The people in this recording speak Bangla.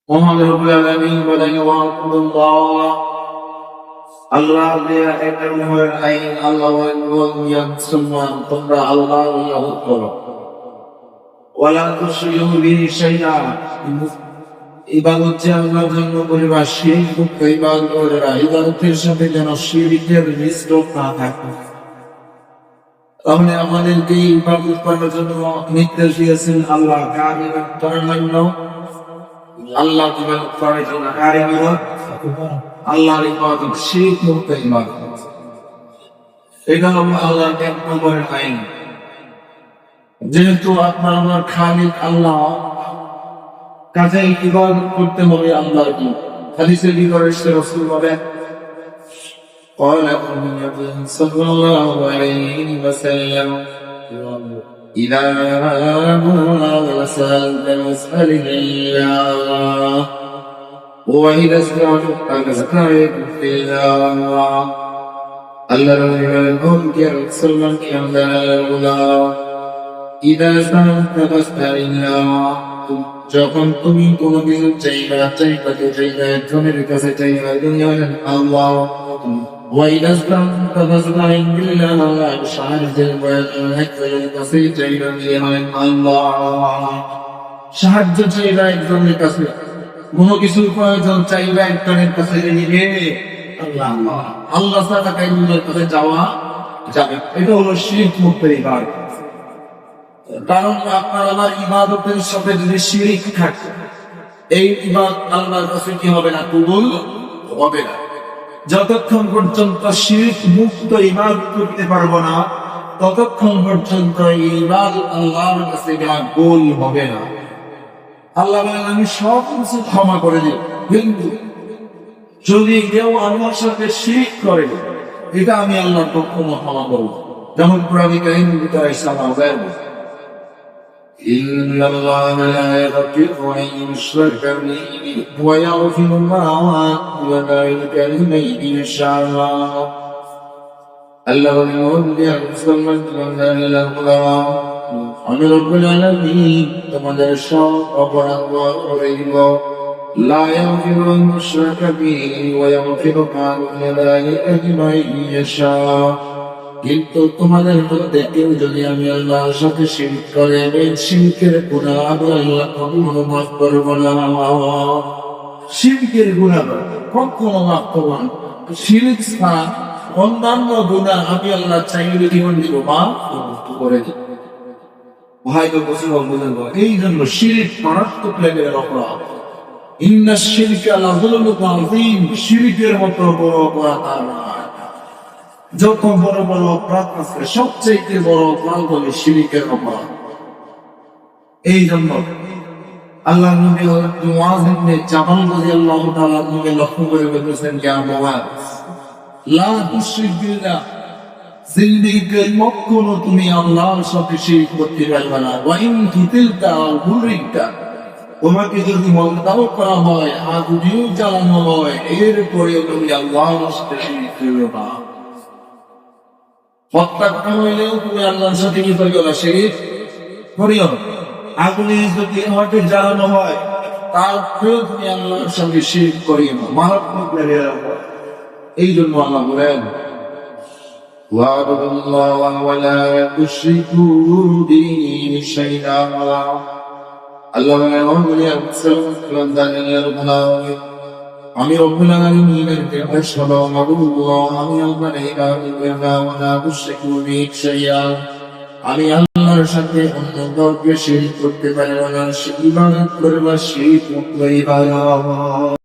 মহান রব্বুল আলামিন বলেন ওয়াকুল্লাহ আল্লাহ এর মহান আইন আল্লাহ ইয়াকসুমান তোমরা আল্লাহ ইবাদত করো ওয়ালা তুশরিকু বিহি শাইআ ইবাদত যে আল্লাহর জন্য করিবা সেই মুক্ত ইবাদত করা ইবাদতের সাথে যেন শিরকের মিশ্রণ না থাকে। তাহলে আমাদেরকে ইবাদত করার জন্য নির্দেশ দিয়েছেন আল্লাহ কার ইবাদত করার জন্য আল্লাহ ইবাদত করার জন্য কার ইবাদত আল্লাহর ইবাদত শিরক মুক্ত ইবাদত। এটা হলো আল্লাহর এক নম্বরের আইন। যেহেতু আপনার আমার খালিক আল্লাহ কাজেই ইবাদত করতে হবে আল্লাহকে। হাদিসে কি করে রাসূল বলেন قال النبي صلى الله عليه وسلم إذا سألت فاسأل الله وإذا استعنت فاستعن بالله الله إذا سألت فاسأل الله যখন তুমি কোনো কিছু চাইবা একজনের কাছে চাইবা আল্লাহ সাহায্য চাইবা একজনের কাছে, কোনো কিছুর প্রয়োজন চাইবা একজনের কাছে আল্লাহ আল্লাহ ছাড়া কাউকে কাছে যাওয়া যাবে। এটা হলো শিরক মুক্ত ইবাদত। কারণ আপনার আমার ইবাদতের সাথে যদি শিরক থাকে এই ইবাদত আল্লাহর কাছে কি হবে না, কবুল হবে না। যতক্ষণ পর্যন্ত শিরক মুক্ত ইবাদত করতে পারবো না ততক্ষণ পর্যন্ত এই ইবাদত আল্লাহর কাছে কবুল হবে না। আল্লাহ বলেন আমি সব কিছু ক্ষমা করে দিই, কিন্তু যদি কেউ আমার সাথে শিরক করে এটা আমি আল্লাহর কখনো ক্ষমা করব। যেমন কোরআনে কারীমে ভিতরে ইসলাম إن الله لا يغفر أن يشرك به ويغفر ما دون ذلك لمن يشاء الله আমি রব্বুল আলামিন তোমাদের সব অপরাধ করিব لا يغفر أن يشرك به ويغفر ما دون ذلك لمن يشاء। কিন্তু তোমাদের মধ্যে কেউ যদি আমি আল্লাহর সাথে শিরক করে এই শিরকের গুনাহ আল্লাহ কখনো মাফ করব না। শিরকের গুনাহ কখনো মাফ করব না। শিরক ছাড়া অন্যান্য গুনাহ আমি আল্লাহ চাইলে জীবন দিব মাফ করে দিই। ভাই তো বুঝুন এই জন্য শিরক মারাত্মক লেভেলের অপরাধ। ইন্না শিরকা লাযুলুন আযীম, শিরকের মতো বড় অপরাধ আর না। যত বড় বড় অপরাধ আছে সবচেয়ে বড় অপরাধ হলো শিরকের অপরাধ। এই জন্য আল্লাহ নবী মুআয ইবনে জাবাল রাদিয়াল্লাহু তাআলা নবী লক্ষ্য করে বলেছেন যে মুআয লা তুশরিক বিল্লাহ, জিন্দেগিতে কখনো তুমি আল্লাহর সাথে শিরক করতে পারবে না। ওয়া ইন কিতিলতা আও গুরিতা, তোমাকে যদি মন্দাও করা হয় আগুনেও জ্বালানো হয় এরপরেও তুমি আল্লাহর সাথে শিরক করবে না। হত্যা করা হইলেও তুমি আল্লাহর সাথে কি করিও না, শিরক করিও। আগুনে যদি হয়তো জ্বালানো হয় তারপরেও তুমি আল্লাহর সঙ্গে শিরক করিও না, মারাত্মক লেভেলের অপরাধ। এই জন্য আল্লাহ বলেন ওয়া'বুদুল্লাহ ওয়া লা তুশরিকু বিহি শাইআ। আল্লাহ আমি রব্বুল আলামিনের নির্দেশ হলো মাবুদুল্লাহ, আমি আল্লাহর ইবাদত করব ওয়া লা তুশরিকু বিহি শাইআ। আমি আল্লাহর সাথে অন্য কাউকে শিরক করতে পারবো না, ইবাদত করব শিরক মুক্ত ইবাদত।